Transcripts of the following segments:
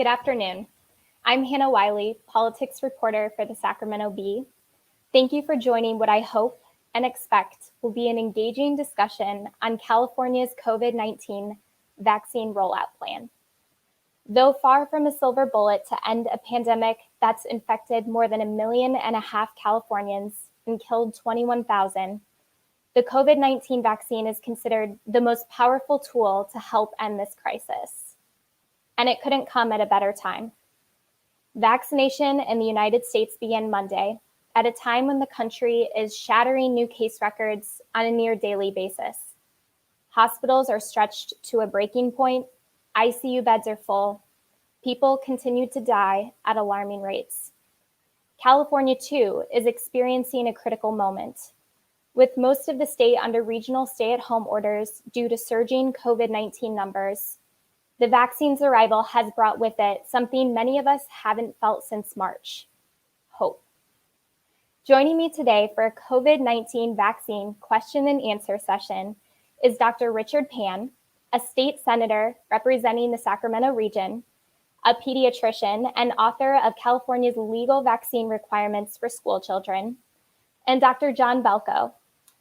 Good afternoon. I'm Hannah Wiley, politics reporter for the Sacramento Bee. Thank you for joining what I hope and expect will be an engaging discussion on California's COVID-19 vaccine rollout plan. Though far from a silver bullet to end a pandemic that's infected more than 1.5 million Californians and killed 21,000, the COVID-19 vaccine is considered the most powerful tool to help end this crisis. And it couldn't come at a better time. Vaccination in the United States began Monday, at a time when the country is shattering new case records on a near daily basis. Hospitals are stretched to a breaking point, ICU beds are full, people continue to die at alarming rates. California, too, is experiencing a critical moment. With most of the state under regional stay-at-home orders due to surging COVID-19 numbers, the vaccine's arrival has brought with it something many of us haven't felt since March: hope. Joining me today for a COVID-19 vaccine question and answer session is Dr. Richard Pan, a state senator representing the Sacramento region, a pediatrician and author of California's legal vaccine requirements for school children, and Dr. John Belko,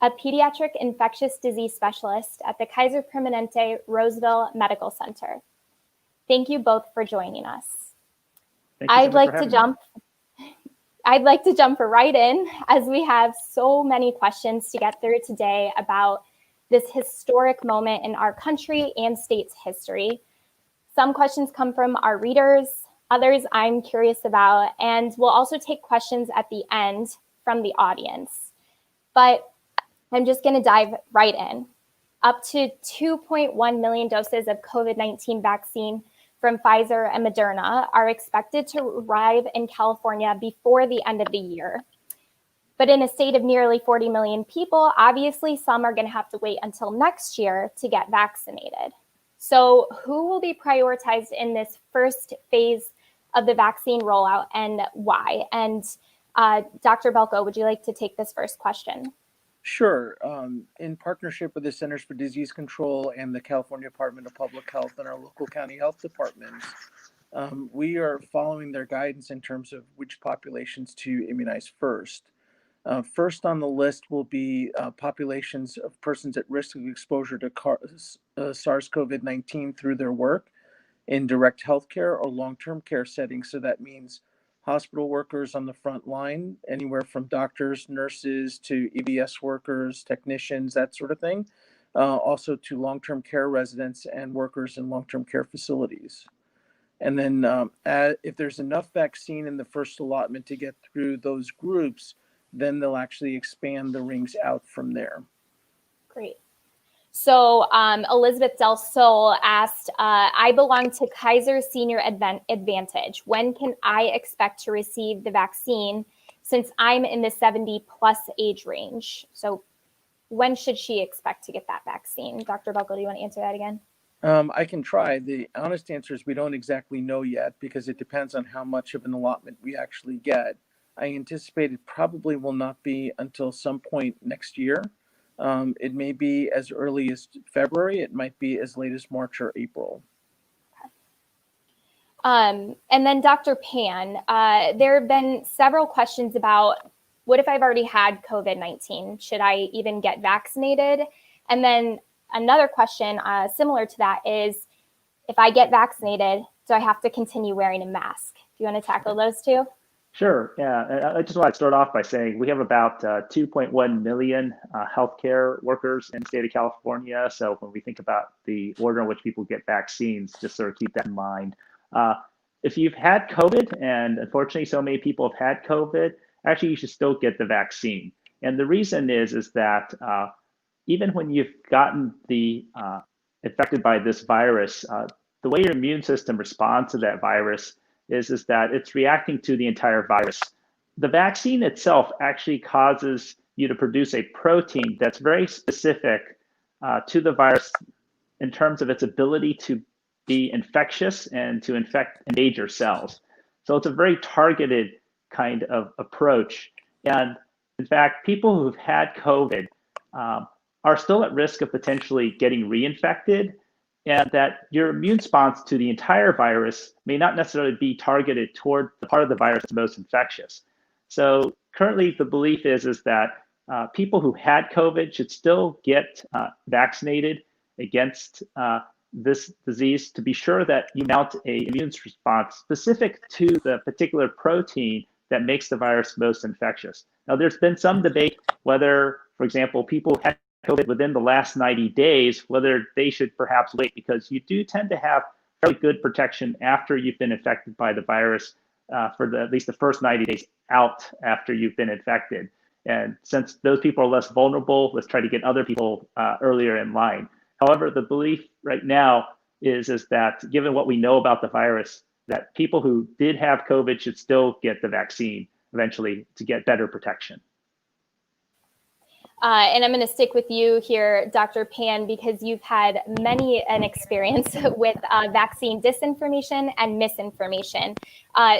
a pediatric infectious disease specialist at the Kaiser Permanente Roseville Medical Center. Thank you both for joining us. I'd like to jump right in, as we have so many questions to get through today about this historic moment in our country and state's history. Some questions come from our readers, others I'm curious about, and we'll also take questions at the end from the audience. But I'm just going to dive right in. Up to 2.1 million doses of COVID-19 vaccine from Pfizer and Moderna are expected to arrive in California before the end of the year. But in a state of nearly 40 million people, obviously some are going to have to wait until next year to get vaccinated. So who will be prioritized in this first phase of the vaccine rollout and why? And Dr. Belko, would you like to take this first question? Sure. In partnership with the Centers for Disease Control and the California Department of Public Health and our local county health departments, we are following their guidance in terms of which populations to immunize first. First on the list will be populations of persons at risk of exposure to SARS-CoV-19 through their work in direct healthcare or long-term care settings. So that means hospital workers on the front line, anywhere from doctors, nurses, to EVS workers, technicians, that sort of thing. Also to long-term care residents and workers in long-term care facilities. And then if there's enough vaccine in the first allotment to get through those groups, then they'll actually expand the rings out from there. Great. So Elizabeth Del Sol asked, I belong to Kaiser Senior Advantage. When can I expect to receive the vaccine, since I'm in the 70 plus age range? So when should she expect to get that vaccine? Dr. Belko, do you want to answer that again? I can try. The honest answer is we don't exactly know yet, because it depends on how much of an allotment we actually get. I anticipate it probably will not be until some point next year. It may be as early as February. It might be as late as March or April. And then Dr. Pan, there have been several questions about, what if I've already had COVID-19? Should I even get vaccinated? And then another question similar to that is, if I get vaccinated, do I have to continue wearing a mask? Do you want to tackle those two? Sure. Yeah. I just want to start off by saying we have about 2.1 million healthcare workers in the state of California. So when we think about the order in which people get vaccines, just sort of keep that in mind. If you've had COVID, and unfortunately so many people have had COVID, actually you should still get the vaccine. And the reason is that even when you've gotten infected by this virus, the way your immune system responds to that virus is that it's reacting to the entire virus. The vaccine itself actually causes you to produce a protein that's very specific to the virus in terms of its ability to be infectious and to invade your cells. So it's a very targeted kind of approach. And in fact, people who've had COVID are still at risk of potentially getting reinfected. and that your immune response to the entire virus may not necessarily be targeted toward the part of the virus that's most infectious. So currently the belief is that people who had COVID should still get vaccinated against this disease to be sure that you mount an immune response specific to the particular protein that makes the virus most infectious. Now, there's been some debate whether, for example, people who had COVID within the last 90 days, whether they should perhaps wait, because you do tend to have fairly good protection after you've been infected by the virus for at least the first 90 days out after you've been infected. And since those people are less vulnerable, let's try to get other people earlier in line. However, the belief right now is that given what we know about the virus, that people who did have COVID should still get the vaccine eventually to get better protection. And I'm going to stick with you here, Dr. Pan, because you've had many an experience with vaccine disinformation and misinformation.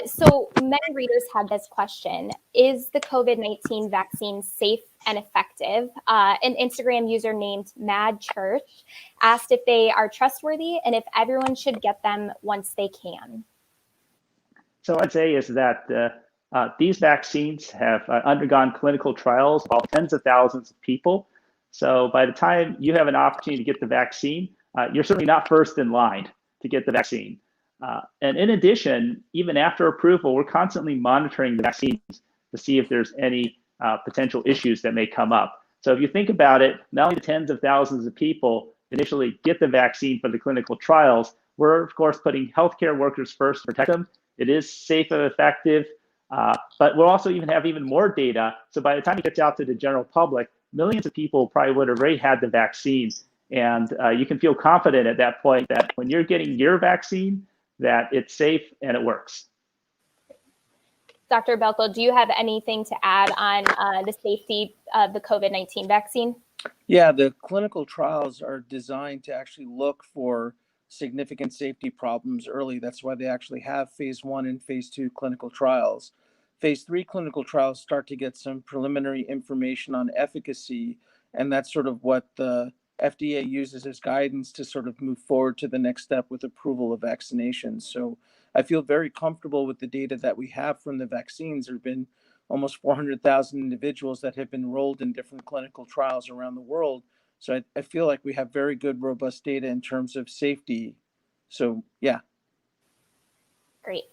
So many readers have this question: is the COVID-19 vaccine safe and effective? An Instagram user named Mad Church asked if they are trustworthy and if everyone should get them once they can. So I'd say is that these vaccines have undergone clinical trials of tens of thousands of people. So by the time you have an opportunity to get the vaccine, you're certainly not first in line to get the vaccine. And in addition, even after approval, we're constantly monitoring the vaccines to see if there's any potential issues that may come up. So if you think about it, not only the tens of thousands of people initially get the vaccine for the clinical trials, we're of course putting healthcare workers first to protect them. It is safe and effective, but we'll also have even more data. So by the time it gets out to the general public, millions of people probably would have already had the vaccine. And you can feel confident at that point that when you're getting your vaccine, that it's safe and it works. Dr. Belko, do you have anything to add on the safety of the COVID-19 vaccine? Yeah, the clinical trials are designed to actually look for significant safety problems early. That's why they actually have phase 1 and phase 2 clinical trials. Phase 3 clinical trials start to get some preliminary information on efficacy, and that's sort of what the FDA uses as guidance to sort of move forward to the next step with approval of vaccinations. So I feel very comfortable with the data that we have from the vaccines. There have been almost 400,000 individuals that have been enrolled in different clinical trials around the world. So I feel like we have very good, robust data in terms of safety. So, yeah. Great.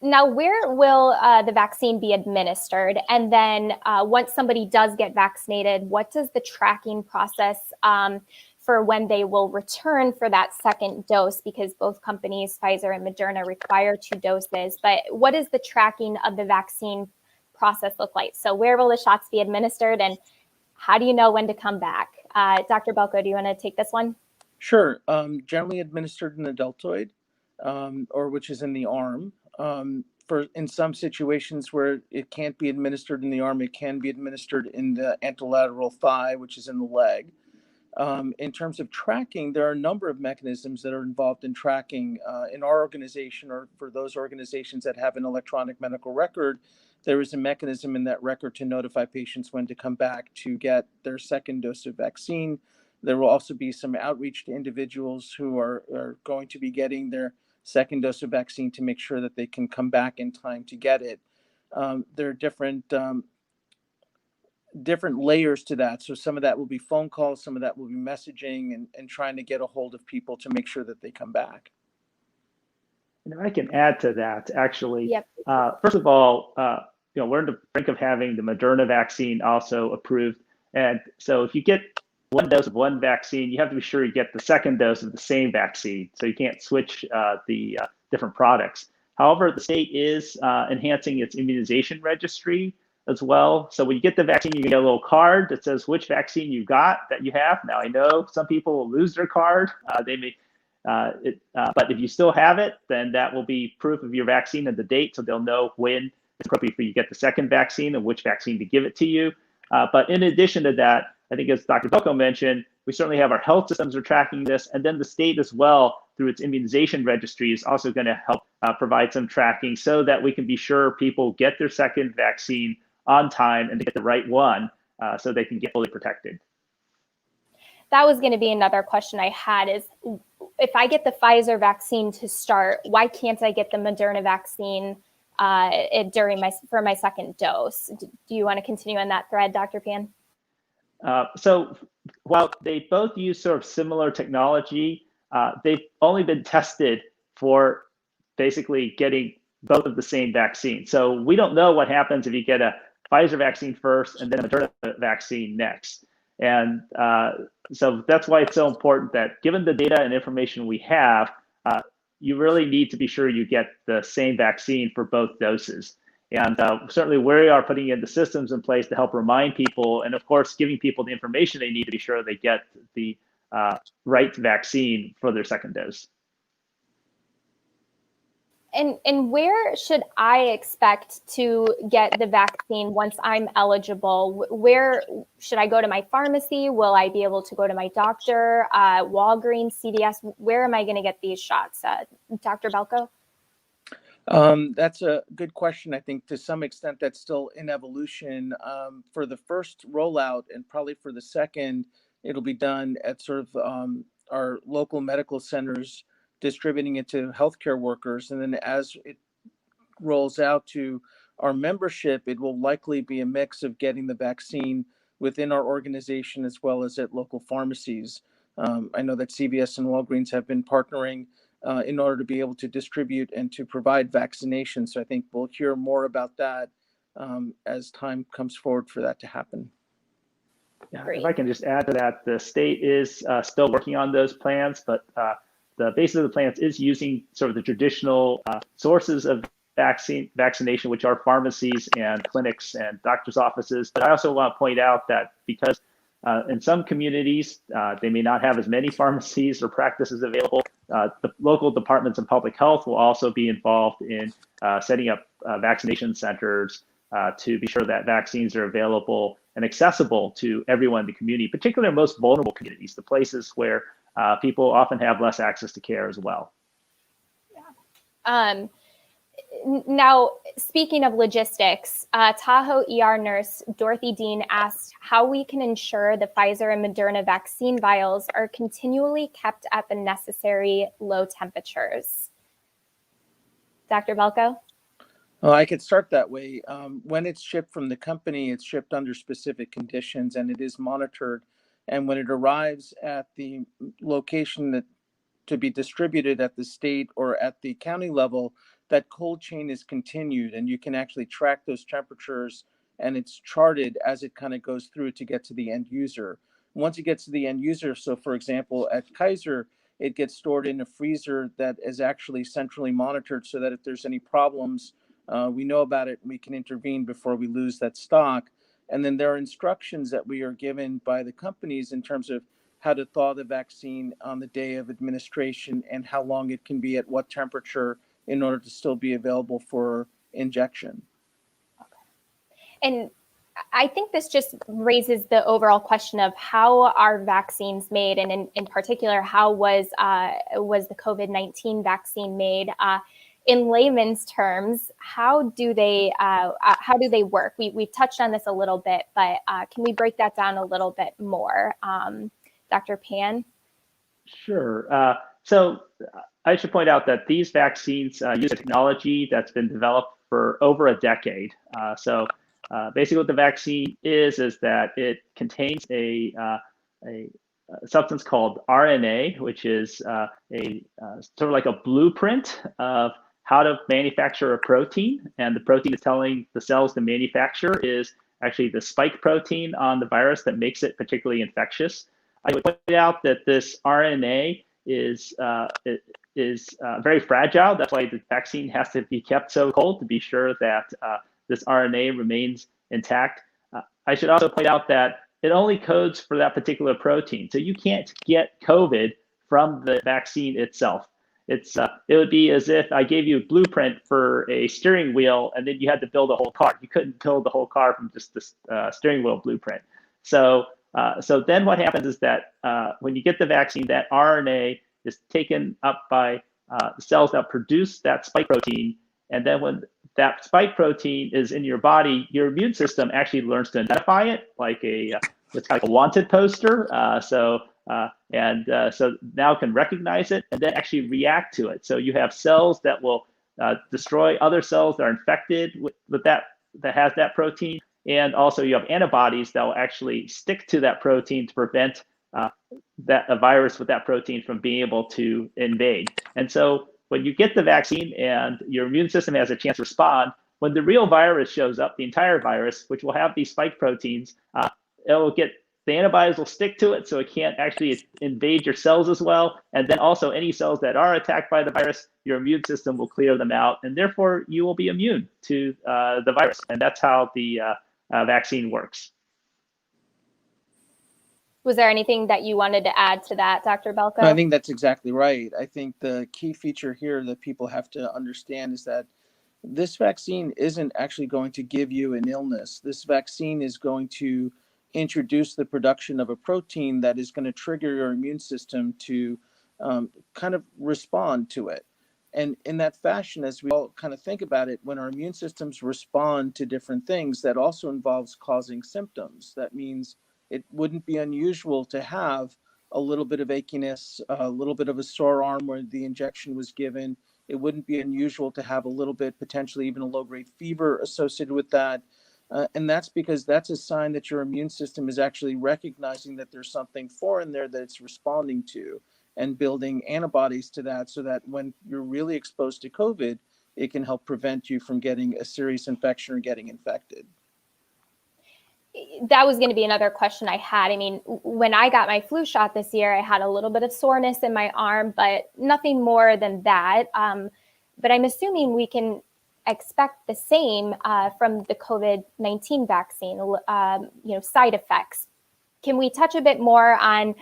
Now, where will the vaccine be administered? And then once somebody does get vaccinated, what does the tracking process for when they will return for that second dose? Because both companies, Pfizer and Moderna, require 2 doses. But what does the tracking of the vaccine process look like? So where will the shots be administered, and how do you know when to come back? Dr. Belko, do you want to take this one? Sure. Generally administered in the deltoid, or which is in the arm. For in some situations where it can't be administered in the arm, it can be administered in the anterolateral thigh, which is in the leg. In terms of tracking, there are a number of mechanisms that are involved in tracking. In our organization, or for those organizations that have an electronic medical record, there is a mechanism in that record to notify patients when to come back to get their second dose of vaccine. There will also be some outreach to individuals who are going to be getting their second dose of vaccine to make sure that they can come back in time to get it. There are different layers to that. So some of that will be phone calls, some of that will be messaging and trying to get a hold of people to make sure that they come back. And I can add to that, actually. Yep. First of all, we're on the brink of having the Moderna vaccine also approved. And so if you get one dose of one vaccine, you have to be sure you get the second dose of the same vaccine. So you can't switch the different products. However, the state is enhancing its immunization registry as well. So when you get the vaccine, you get a little card that says which vaccine you got that you have. Now, I know some people will lose their card. They may, but if you still have it, then that will be proof of your vaccine and the date, so they'll know when it's appropriate for you to get the second vaccine and which vaccine to give it to you. But in addition to that, I think as Dr. Belko mentioned, we certainly have our health systems are tracking this, and then the state as well, through its immunization registry, is also going to help provide some tracking so that we can be sure people get their second vaccine on time and to get the right one so they can get fully protected. That was going to be another question I had is, if I get the Pfizer vaccine to start, why can't I get the Moderna vaccine for my second dose? Do you want to continue on that thread, Dr. Pan? So while they both use sort of similar technology, they've only been tested for basically getting both of the same vaccine. So we don't know what happens if you get a Pfizer vaccine first and then a Moderna vaccine next. And so that's why it's so important that given the data and information we have, you really need to be sure you get the same vaccine for both doses. And certainly we are putting in the systems in place to help remind people, and of course, giving people the information they need to be sure they get the right vaccine for their second dose. And where should I expect to get the vaccine once I'm eligible? Where should I go to my pharmacy? Will I be able to go to my doctor, Walgreens, CVS? Where am I going to get these shots? Dr. Belko? That's a good question. I think to some extent that's still in evolution. For the first rollout and probably for the second, it'll be done at sort of our local medical centers, distributing it to healthcare workers. And then as it rolls out to our membership, it will likely be a mix of getting the vaccine within our organization as well as at local pharmacies. I know that CVS and Walgreens have been partnering in order to be able to distribute and to provide vaccination. So I think we'll hear more about that as time comes forward for that to happen. Yeah, if I can just add to that, the state is still working on those plans, but the basis of the plans is using sort of the traditional sources of vaccination, which are pharmacies and clinics and doctors' offices. But I also want to point out that because in some communities, they may not have as many pharmacies or practices available, the local departments of public health will also be involved in setting up vaccination centers to be sure that vaccines are available and accessible to everyone in the community, particularly most vulnerable communities, the places where people often have less access to care as well. Yeah. Now, speaking of logistics, Tahoe ER nurse Dorothy Dean asked how we can ensure the Pfizer and Moderna vaccine vials are continually kept at the necessary low temperatures. Dr. Belko? Well, I could start that way. When it's shipped from the company, it's shipped under specific conditions and it is monitored. And when it arrives at the location that to be distributed at the state or at the county level, that cold chain is continued and you can actually track those temperatures and it's charted as it kind of goes through to get to the end user. Once it gets to the end user, so for example, at Kaiser, it gets stored in a freezer that is actually centrally monitored so that if there's any problems, we know about it and we can intervene before we lose that stock. And then there are instructions that we are given by the companies in terms of how to thaw the vaccine on the day of administration and how long it can be at what temperature in order to still be available for injection. Okay. And I think this just raises the overall question of how are vaccines made, and in particular, how was the COVID-19 vaccine made? In layman's terms, how do they work? We've touched on this a little bit, but can we break that down a little bit more? Dr. Pan? Sure. So I should point out that these vaccines use a technology that's been developed for over a decade. So basically what the vaccine is that it contains a substance called RNA, which is sort of like a blueprint of how to manufacture a protein. And the protein is telling the cells to manufacture is actually the spike protein on the virus that makes it particularly infectious. I would point out that this RNA is very fragile. That's why the vaccine has to be kept so cold to be sure that this RNA remains intact. I should also point out that it only codes for that particular protein. So you can't get COVID from the vaccine itself. It would be as if I gave you a blueprint for a steering wheel and then you had to build a whole car. You couldn't build the whole car from just this steering wheel blueprint. So then what happens is that when you get the vaccine, that RNA is taken up by the cells that produce that spike protein. And then when that spike protein is in your body, your immune system actually learns to identify it like it's like a wanted poster. So So now can recognize it and then actually react to it. So you have cells that will destroy other cells that are infected with that has that protein. And also you have antibodies that will actually stick to that protein to prevent a virus with that protein from being able to invade. And so when you get the vaccine and your immune system has a chance to respond, when the real virus shows up, the entire virus, which will have these spike proteins, the antibodies will stick to it, so it can't actually invade your cells as well. And then also any cells that are attacked by the virus, your immune system will clear them out, and therefore you will be immune to the virus. And that's how the vaccine works. Was there anything that you wanted to add to that, Dr. Belko? I think that's exactly right. I think the key feature here that people have to understand is that this vaccine isn't actually going to give you an illness. This vaccine is going to introduce the production of a protein that is going to trigger your immune system to kind of respond to it. And in that fashion, as we all kind of think about it, when our immune systems respond to different things, that also involves causing symptoms. That means it wouldn't be unusual to have a little bit of achiness, a little bit of a sore arm where the injection was given. It wouldn't be unusual to have a little bit, potentially even a low-grade fever associated with that. And that's because that's a sign that your immune system is actually recognizing that there's something foreign there that it's responding to and building antibodies to that, so that when you're really exposed to COVID, it can help prevent you from getting a serious infection or getting infected. That was going to be another question I had. I mean, when I got my flu shot this year, I had a little bit of soreness in my arm, but nothing more than that. But I'm assuming we can expect the same from the COVID-19 vaccine, side effects. Can we touch a bit more on,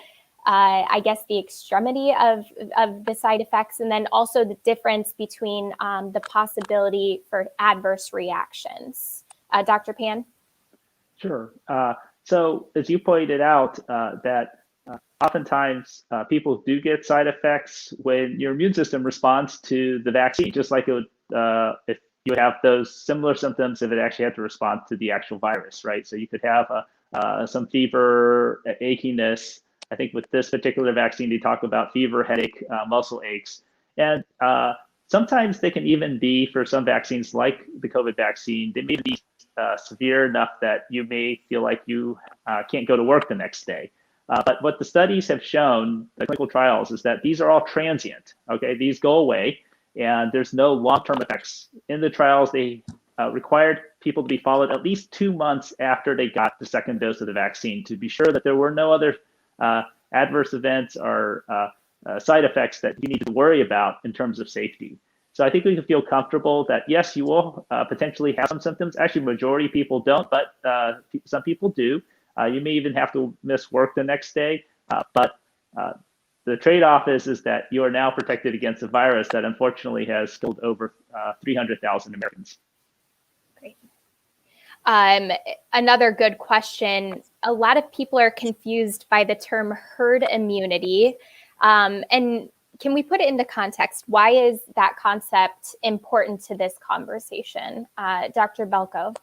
I guess, the extremity of the side effects, and then also the difference between the possibility for adverse reactions? Dr. Pan? Sure. So as you pointed out, that oftentimes people do get side effects when your immune system responds to the vaccine, just like it would if you would have those similar symptoms if it actually had to respond to the actual virus, right? So you could have some fever, achiness. I think with this particular vaccine, they talk about fever, headache, muscle aches. And sometimes they can even be, for some vaccines like the COVID vaccine, they may be severe enough that you may feel like you can't go to work the next day. But what the studies have shown, the clinical trials, is that these are all transient. Okay, these go away, and there's no long-term effects. In the trials, they required people to be followed at least 2 months after they got the second dose of the vaccine to be sure that there were no other adverse events or side effects that you need to worry about in terms of safety. So I think we can feel comfortable that, yes, you will potentially have some symptoms. Actually, majority of people don't, but some people do. You may even have to miss work the next day. But the trade-off is that you are now protected against a virus that unfortunately has killed over 300,000 Americans. Great. Another good question. A lot of people are confused by the term herd immunity. And can we put it into context? Why is that concept important to this conversation? Dr. Belko?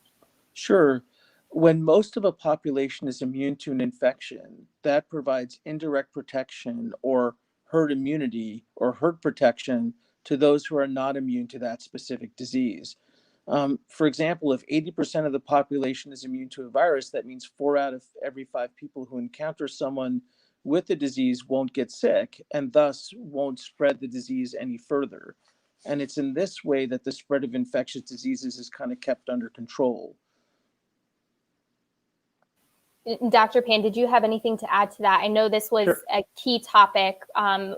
Sure. When most of a population is immune to an infection, that provides indirect protection or herd immunity or herd protection to those who are not immune to that specific disease. For example, if 80% of the population is immune to a virus, that means 4 out of every 5 people who encounter someone with the disease won't get sick and thus won't spread the disease any further. And it's in this way that the spread of infectious diseases is kind of kept under control. Dr. Pan, did you have anything to add to that? I know this was a key topic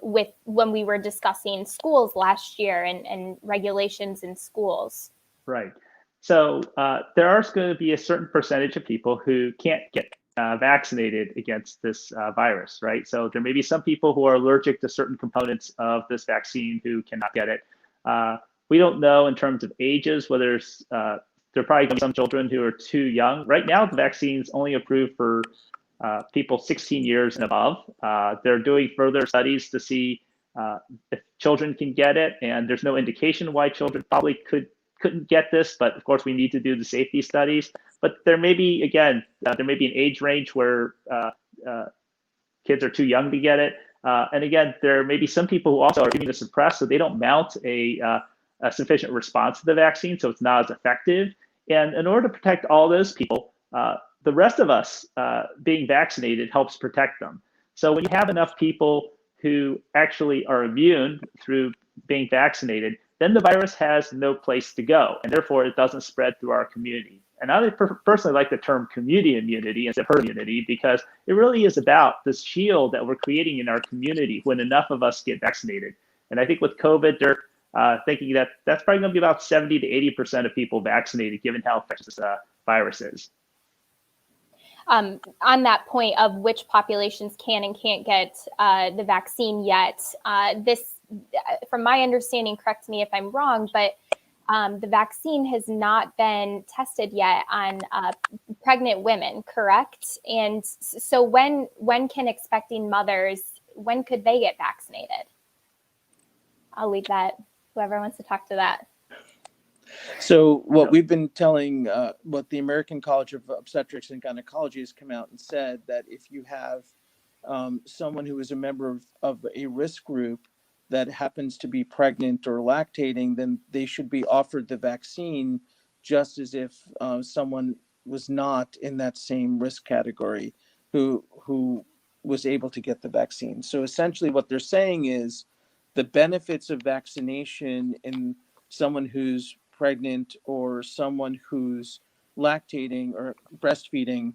with when we were discussing schools last year and regulations in schools. Right. So there are going to be a certain percentage of people who can't get vaccinated against this virus, right? So there may be some people who are allergic to certain components of this vaccine who cannot get it. We don't know in terms of ages whether there are probably going to be some children who are too young. Right now, the vaccine's only approved for people 16 years and above. They're doing further studies to see if children can get it, and there's no indication why children probably couldn't get this, but of course we need to do the safety studies. But there may be, again, there may be an age range where kids are too young to get it. And again, there may be some people who also are immunosuppressed, so they don't mount a sufficient response to the vaccine, so it's not as effective. And in order to protect all those people, the rest of us being vaccinated helps protect them. So when you have enough people who actually are immune through being vaccinated, then the virus has no place to go, and therefore it doesn't spread through our community. And I personally like the term community immunity instead of herd immunity, because it really is about this shield that we're creating in our community when enough of us get vaccinated. And I think with COVID, they're thinking that that's probably going to be about 70 to 80% of people vaccinated, given how infectious this virus is. On that point of which populations can and can't get the vaccine yet, this, from my understanding, correct me if I'm wrong, but the vaccine has not been tested yet on pregnant women, correct? And so when can expecting mothers, when could they get vaccinated? I'll leave that, whoever wants to talk to that. So what we've been telling, what the American College of Obstetrics and Gynecology has come out and said, that if you have someone who is a member of a risk group that happens to be pregnant or lactating, then they should be offered the vaccine just as if someone was not in that same risk category who was able to get the vaccine. So essentially what they're saying is the benefits of vaccination in someone who's pregnant or someone who's lactating or breastfeeding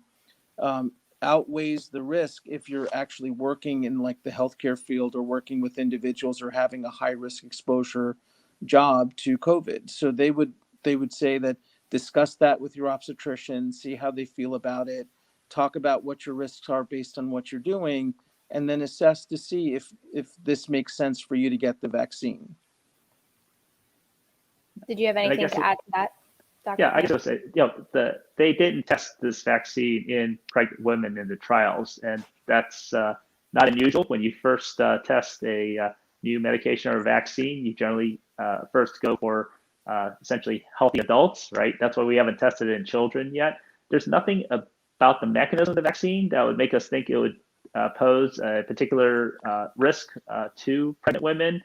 outweighs the risk if you're actually working in like the healthcare field or working with individuals or having a high risk exposure job to COVID. So they would say that discuss that with your obstetrician, see how they feel about it, talk about what your risks are based on what you're doing, and then assess to see if this makes sense for you to get the vaccine. Did you have anything to add to that, Dr. Yeah, I guess I would say, they didn't test this vaccine in pregnant women in the trials, and that's not unusual. When you first test a new medication or a vaccine, you generally first go for essentially healthy adults, right? That's why we haven't tested it in children yet. There's nothing about the mechanism of the vaccine that would make us think it would pose a particular risk to pregnant women.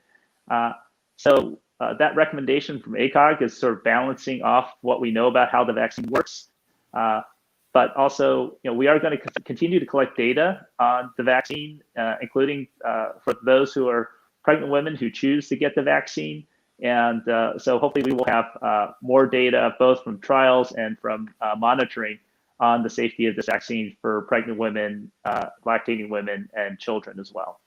So that recommendation from ACOG is sort of balancing off what we know about how the vaccine works. But also, we are going to continue to collect data on the vaccine, including for those who are pregnant women who choose to get the vaccine. And so hopefully we will have more data, both from trials and from monitoring on the safety of this vaccine for pregnant women, lactating women, and children as well.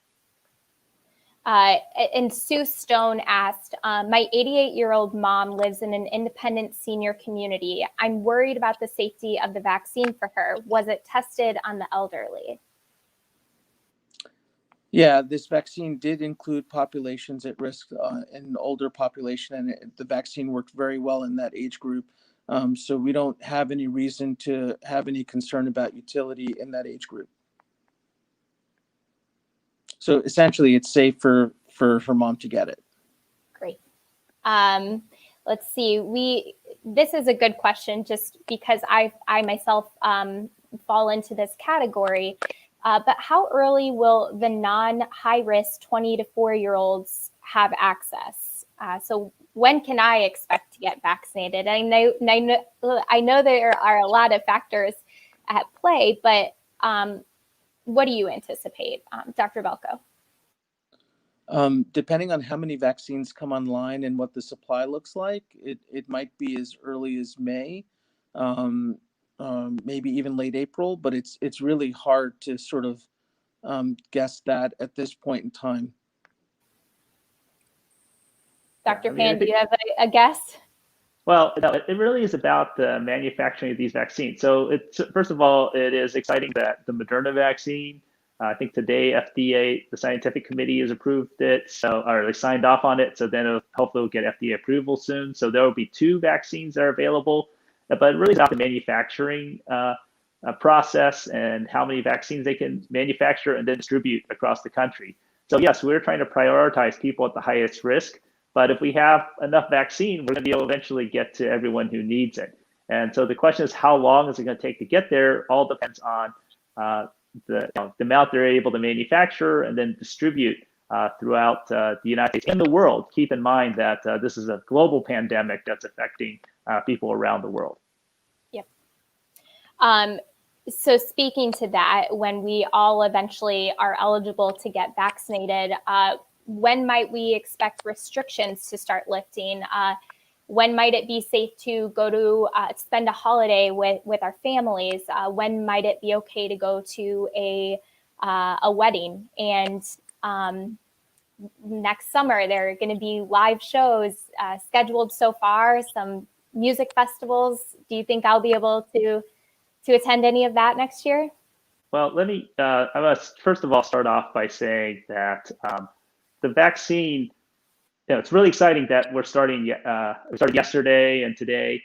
And Sue Stone asked, my 88-year-old mom lives in an independent senior community. I'm worried about the safety of the vaccine for her. Was it tested on the elderly? Yeah, this vaccine did include populations at risk in an older population, and the vaccine worked very well in that age group. So we don't have any reason to have any concern about utility in that age group. So essentially, it's safe for mom to get it. Great. Let's see. This is a good question, just because I myself fall into this category. But how early will the non-high risk 20 to 4-year-olds have access? So when can I expect to get vaccinated? I know there are a lot of factors at play, but what do you anticipate, Dr. Belko? Depending on how many vaccines come online and what the supply looks like, it might be as early as May, maybe even late April, but it's really hard to sort of guess that at this point in time. Dr. Pan, do you have a guess? Well, it really is about the manufacturing of these vaccines. So first of all, it is exciting that the Moderna vaccine, I think today FDA, the scientific committee has approved it, or they signed off on it. So then hopefully we'll get FDA approval soon. So there will be 2 vaccines that are available, but it really is about the manufacturing process and how many vaccines they can manufacture and then distribute across the country. So yes, we're trying to prioritize people at the highest risk. But if we have enough vaccine, we're going to be able to eventually get to everyone who needs it. And so the question is, how long is it going to take to get there? All depends on the amount they're able to manufacture and then distribute throughout the United States and the world. Keep in mind that this is a global pandemic that's affecting people around the world. Yep. So speaking to that, when we all eventually are eligible to get vaccinated, when might we expect restrictions to start lifting? When might it be safe to go to spend a holiday with our families? When might it be okay to go to a wedding? And next summer, there are going to be live shows scheduled so far, some music festivals. Do you think I'll be able to attend any of that next year? Well, let me, I must first of all start off by saying that the vaccine, it's really exciting that we started yesterday and today.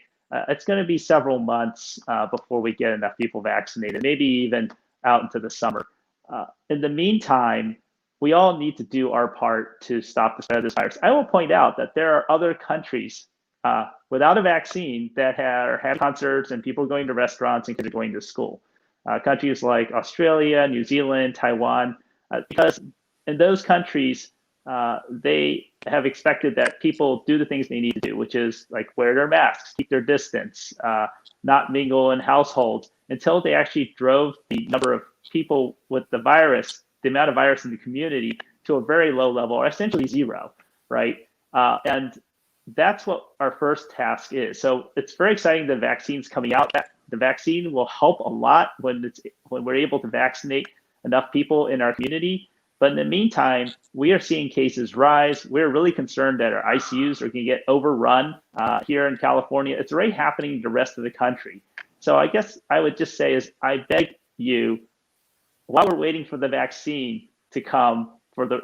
It's going to be several months before we get enough people vaccinated, maybe even out into the summer. In the meantime, we all need to do our part to stop the spread of this virus. I will point out that there are other countries without a vaccine that are having concerts and people going to restaurants and kids are going to school. Countries like Australia, New Zealand, Taiwan, because in those countries, they have expected that people do the things they need to do, which is like wear their masks, keep their distance, not mingle in households, until they actually drove the number of people with the virus, the amount of virus in the community, to a very low level, or essentially zero, right? And that's what our first task is. So it's very exciting the vaccine's coming out. The vaccine will help a lot when we're able to vaccinate enough people in our community. But in the meantime, we are seeing cases rise. We're really concerned that our ICUs are going to get overrun here in California. It's already happening in the rest of the country. So I guess I would just say is I beg you, while we're waiting for the vaccine to come for the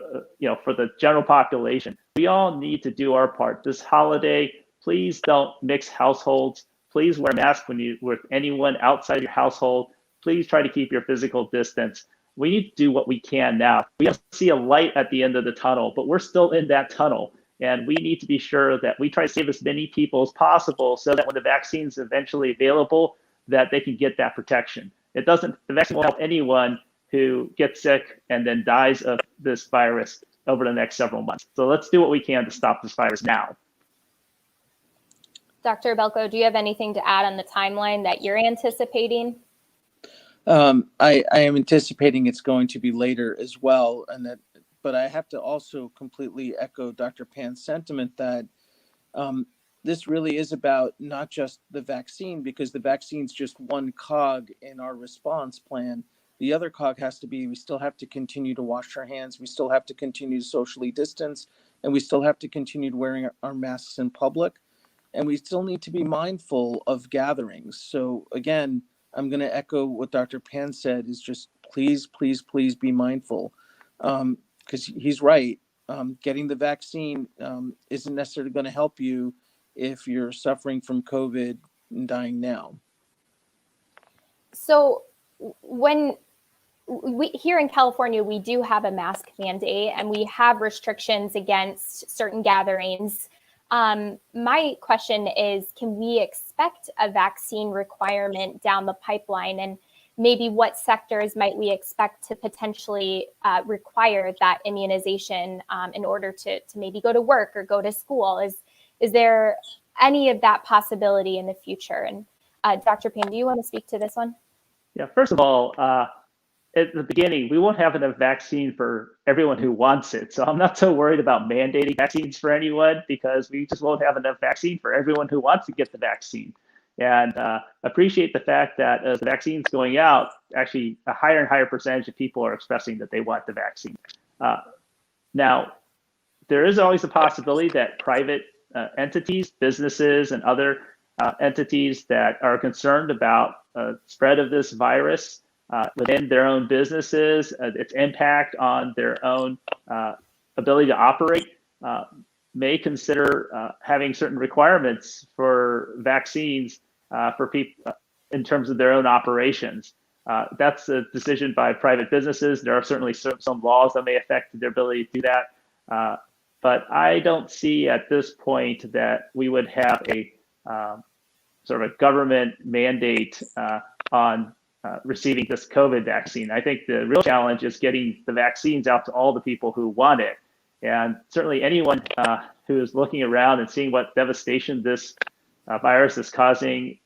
for the general population, we all need to do our part. This holiday, please don't mix households. Please wear a mask when you're with anyone outside your household. Please try to keep your physical distance. We need to do what we can now. We have to see a light at the end of the tunnel, but we're still in that tunnel. And we need to be sure that we try to save as many people as possible so that when the vaccine is eventually available, that they can get that protection. The vaccine won't help anyone who gets sick and then dies of this virus over the next several months. So let's do what we can to stop this virus now. Dr. Belko, do you have anything to add on the timeline that you're anticipating? I am anticipating it's going to be later as well, but I have to also completely echo Dr. Pan's sentiment that this really is about not just the vaccine, because the vaccine's just one cog in our response plan. The other cog has to be, we still have to continue to wash our hands, we still have to continue to socially distance, and we still have to continue wearing our masks in public, and we still need to be mindful of gatherings. So again, I'm going to echo what Dr. Pan said, is just please, please, please be mindful, because he's right. Getting the vaccine isn't necessarily going to help you if you're suffering from COVID and dying now. So when here in California, we do have a mask mandate and we have restrictions against certain gatherings. My question is, can we expect a vaccine requirement down the pipeline, and maybe what sectors might we expect to potentially require that immunization in order to maybe go to work or go to school? Is there any of that possibility in the future? And Dr. Pan, do you want to speak to this one? Yeah, first of all, at the beginning, we won't have enough vaccine for everyone who wants it. So I'm not so worried about mandating vaccines for anyone, because we just won't have enough vaccine for everyone who wants to get the vaccine. And appreciate the fact that as the vaccine's going out, actually a higher and higher percentage of people are expressing that they want the vaccine. Now, there is always a possibility that private entities, businesses, and other entities that are concerned about spread of this virus within their own businesses, its impact on their own ability to operate, may consider having certain requirements for vaccines for people in terms of their own operations. That's a decision by private businesses. There are certainly some laws that may affect their ability to do that. But I don't see at this point that we would have a sort of a government mandate on receiving this COVID vaccine. I think the real challenge is getting the vaccines out to all the people who want it. And certainly anyone who is looking around and seeing what devastation this virus is causing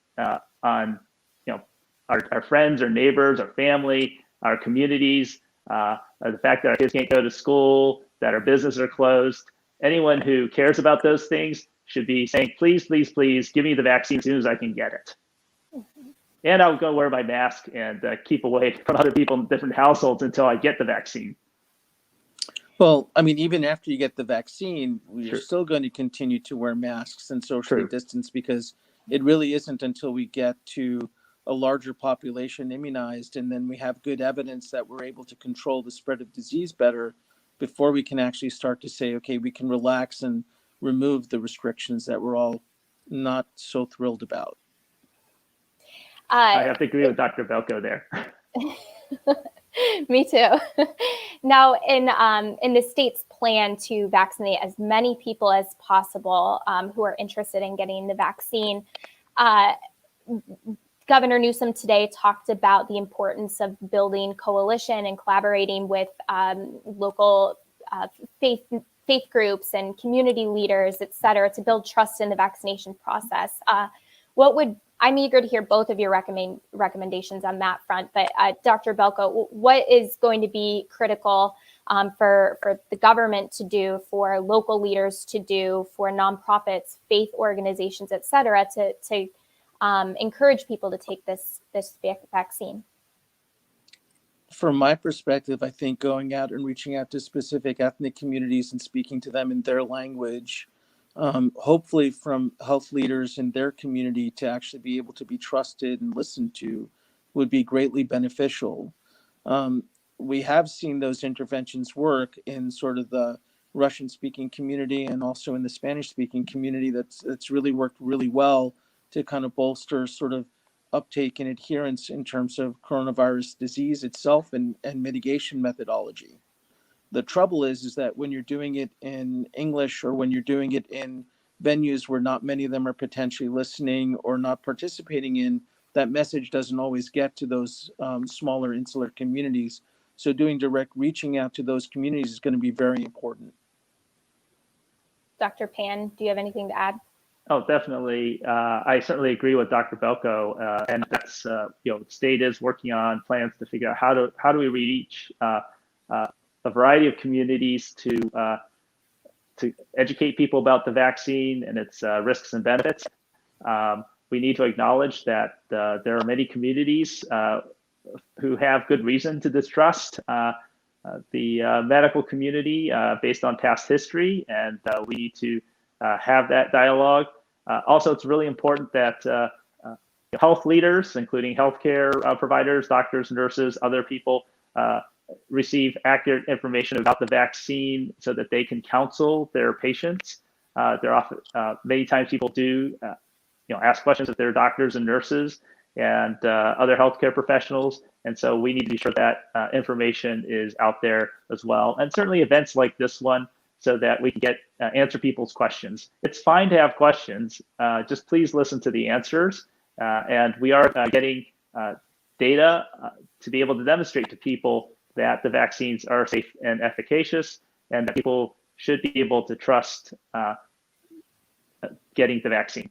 on our friends, our neighbors, our family, our communities, the fact that our kids can't go to school, that our businesses are closed. Anyone who cares about those things should be saying, please, please, please give me the vaccine as soon as I can get it. And I'll go wear my mask and keep away from other people in different households until I get the vaccine. Well, I mean, even after you get the vaccine, we're Sure. still going to continue to wear masks and socially True. distance, because it really isn't until we get to a larger population immunized and then we have good evidence that we're able to control the spread of disease better before we can actually start to say, okay, we can relax and remove the restrictions that we're all not so thrilled about. I have to agree with Dr. Belko there. Me too. Now, in the state's plan to vaccinate as many people as possible who are interested in getting the vaccine, Governor Newsom today talked about the importance of building coalition and collaborating with local faith groups and community leaders, et cetera, to build trust in the vaccination process. I'm eager to hear both of your recommendations on that front, but Dr. Belko, what is going to be critical for the government to do, for local leaders to do, for nonprofits, faith organizations, et cetera, to encourage people to take this vaccine? From my perspective, I think going out and reaching out to specific ethnic communities and speaking to them in their language, hopefully from health leaders in their community to actually be able to be trusted and listened to, would be greatly beneficial. We have seen those interventions work in sort of the Russian-speaking community and also in the Spanish-speaking community. That's really worked really well to kind of bolster sort of uptake and adherence in terms of coronavirus disease itself and mitigation methodology. The trouble is that when you're doing it in English or when you're doing it in venues where not many of them are potentially listening or not participating in, that message doesn't always get to those smaller insular communities. So doing direct reaching out to those communities is going to be very important. Dr. Pan, do you have anything to add? Oh, definitely. I certainly agree with Dr. Belko, and that's the state is working on plans to figure out how do we reach a variety of communities to educate people about the vaccine and its risks and benefits. We need to acknowledge that there are many communities who have good reason to distrust the medical community based on past history, and we need to have that dialogue. Also, it's really important that health leaders, including healthcare providers, doctors, nurses, other people, receive accurate information about the vaccine so that they can counsel their patients. They're often, many times people do, ask questions of their doctors and nurses and other healthcare professionals. And so we need to be sure that information is out there as well. And certainly events like this one, so that we can get answer people's questions. It's fine to have questions, just please listen to the answers. And we are getting data to be able to demonstrate to people that the vaccines are safe and efficacious, and that people should be able to trust getting the vaccine.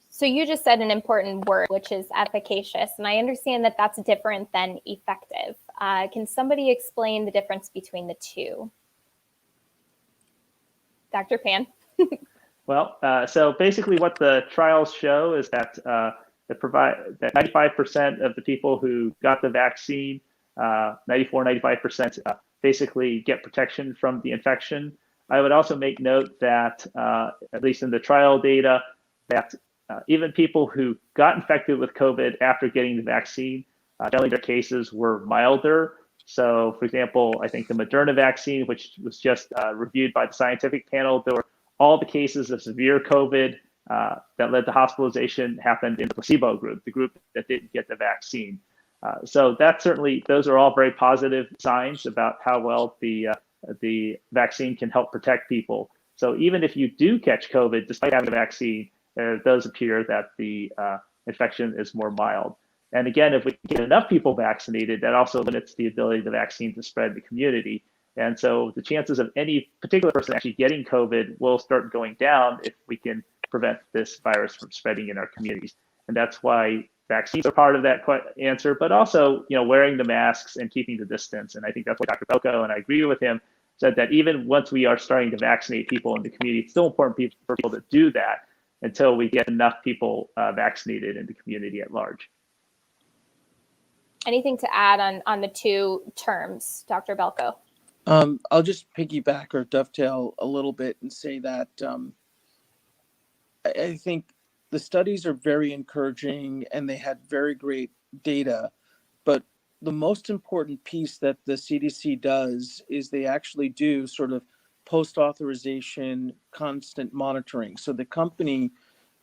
So you just said an important word, which is efficacious, and I understand that that's different than effective. Can somebody explain the difference between the two? Dr. Pan? Well, so basically what the trials show is that that 95% of the people who got the vaccine, 95% basically get protection from the infection. I would also make note that, at least in the trial data, that even people who got infected with COVID after getting the vaccine, generally their cases were milder. So, for example, I think the Moderna vaccine, which was just reviewed by the scientific panel, there were all the cases of severe COVID that led to hospitalization happened in the placebo group, the group that didn't get the vaccine. So that certainly, those are all very positive signs about how well the vaccine can help protect people. So even if you do catch COVID, despite having a vaccine, it does appear that the infection is more mild. And again, if we get enough people vaccinated, that also limits the ability of the vaccine to spread in the community. And so the chances of any particular person actually getting COVID will start going down if we can prevent this virus from spreading in our communities. And that's why vaccines are part of that answer, but also, wearing the masks and keeping the distance. And I think that's why Dr. Belko, and I agree with him, said that even once we are starting to vaccinate people in the community, it's still important for people to do that until we get enough people vaccinated in the community at large. Anything to add on the two terms, Dr. Belko? I'll just piggyback or dovetail a little bit and say that I think the studies are very encouraging and they had very great data, but the most important piece that the CDC does is they actually do sort of post-authorization constant monitoring. So the company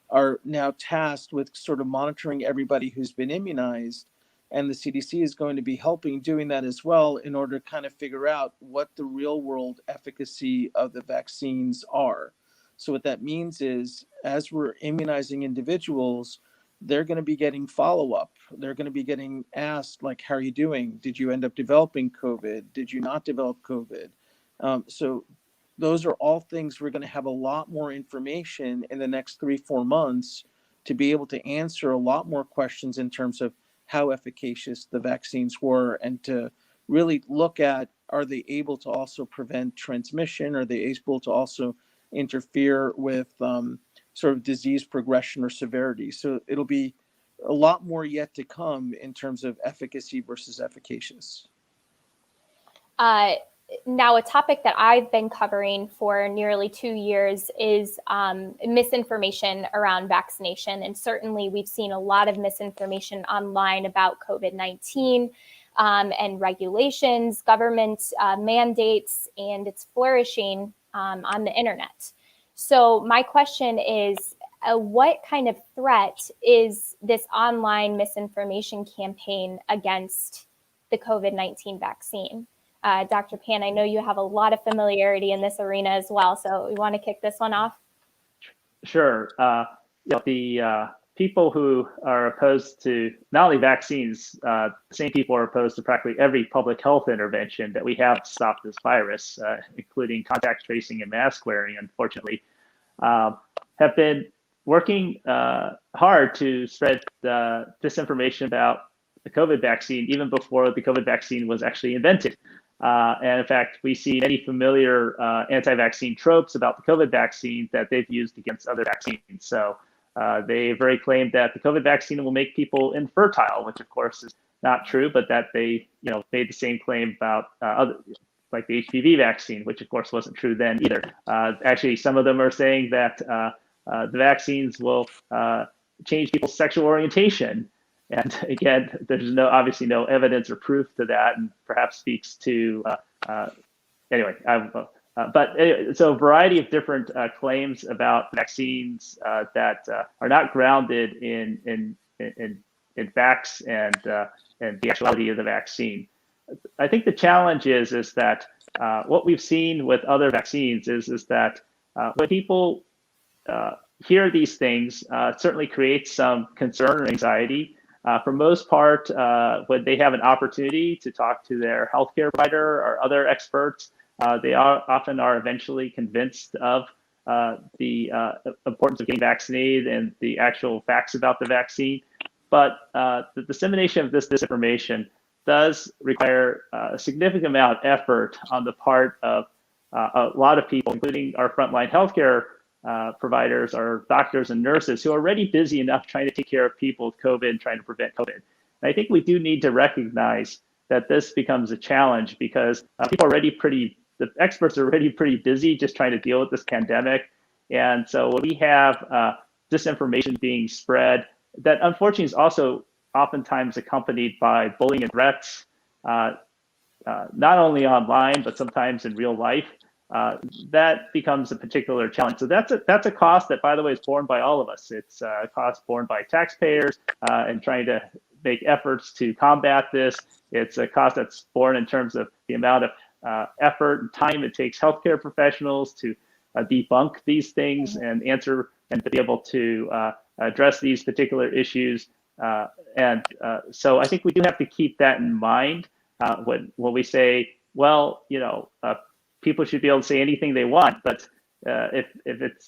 are now tasked with sort of monitoring everybody who's been immunized, and the CDC is going to be helping doing that as well in order to kind of figure out what the real world efficacy of the vaccines are. So what that means is, as we're immunizing individuals, they're going to be getting follow-up. They're going to be getting asked, like, how are you doing? Did you end up developing COVID? Did you not develop COVID? So those are all things we're going to have a lot more information in the next 3-4 months to be able to answer a lot more questions in terms of how efficacious the vaccines were, and to really look at, are they able to also prevent transmission? Are they able to also interfere with sort of disease progression or severity? So it'll be a lot more yet to come in terms of efficacy versus efficacious. Now, a topic that I've been covering for nearly 2 years is misinformation around vaccination. And certainly we've seen a lot of misinformation online about COVID-19 and regulations, government mandates, and it's flourishing on the internet. So my question is, what kind of threat is this online misinformation campaign against the COVID-19 vaccine? Dr. Pan, I know you have a lot of familiarity in this arena as well, so we want to kick this one off. Sure. The people who are opposed to not only vaccines, the same people are opposed to practically every public health intervention that we have to stop this virus, including contact tracing and mask wearing, unfortunately, have been working hard to spread disinformation about the COVID vaccine even before the COVID vaccine was actually invented. And in fact, we see many familiar anti-vaccine tropes about the COVID vaccine that they've used against other vaccines. So they've very claimed that the COVID vaccine will make people infertile, which of course is not true, but that they made the same claim about like the HPV vaccine, which of course wasn't true then either. Actually, some of them are saying that the vaccines will change people's sexual orientation. And again, there's obviously no evidence or proof to that, and perhaps speaks to anyway. So a variety of different claims about vaccines that are not grounded in facts and the actuality of the vaccine. I think the challenge is that what we've seen with other vaccines is that when people hear these things, it certainly creates some concern or anxiety. For most part, when they have an opportunity to talk to their healthcare provider or other experts, they often are eventually convinced of the importance of getting vaccinated and the actual facts about the vaccine. But the dissemination of this disinformation does require a significant amount of effort on the part of a lot of people, including our frontline healthcare providers, our doctors and nurses, who are already busy enough trying to take care of people with COVID and trying to prevent COVID. And I think we do need to recognize that this becomes a challenge because the experts are already pretty busy just trying to deal with this pandemic. And so when we have disinformation being spread, that unfortunately is also oftentimes accompanied by bullying and threats, not only online, but sometimes in real life. That becomes a particular challenge. So that's a cost that, by the way, is borne by all of us. It's a cost borne by taxpayers and trying to make efforts to combat this. It's a cost that's borne in terms of the amount of effort and time it takes healthcare professionals to debunk these things and answer and to be able to address these particular issues So I think we do have to keep that in mind when we say, well, people should be able to say anything they want, but if it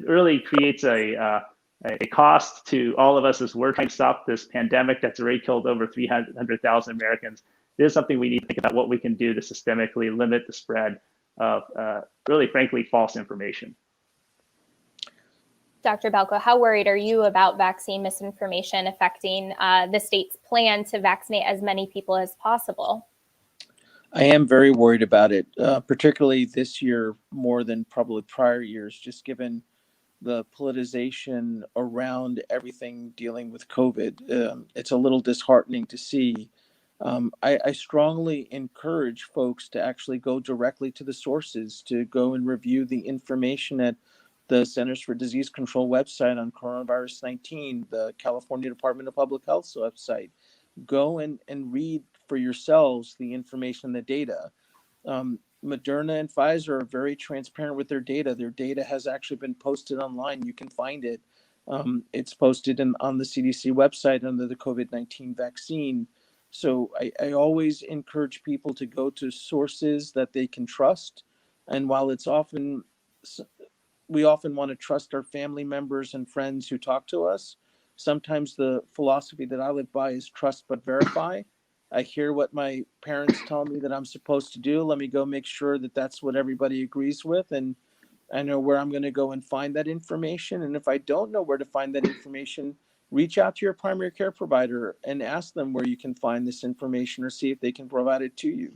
really creates a cost to all of us as we're trying to stop this pandemic that's already killed over 300,000 Americans, it is something we need to think about what we can do to systemically limit the spread of really, frankly, false information. Dr. Balco, how worried are you about vaccine misinformation affecting the state's plan to vaccinate as many people as possible? I am very worried about it, particularly this year more than probably prior years, just given the politicization around everything dealing with COVID. It's a little disheartening to see. I strongly encourage folks to actually go directly to the sources, to go and review the information at the Centers for Disease Control website on coronavirus 19, the California Department of Public Health's website. Go and read for yourselves the information, the data. Moderna and Pfizer are very transparent with their data. Their data has actually been posted online. You can find it. It's posted on the CDC website under the COVID-19 vaccine. So I always encourage people to go to sources that they can trust. And while we often want to trust our family members and friends who talk to us, sometimes the philosophy that I live by is trust but verify. I hear what my parents tell me that I'm supposed to do. Let me go make sure that that's what everybody agrees with. And I know where I'm going to go and find that information. And if I don't know where to find that information, reach out to your primary care provider and ask them where you can find this information or see if they can provide it to you.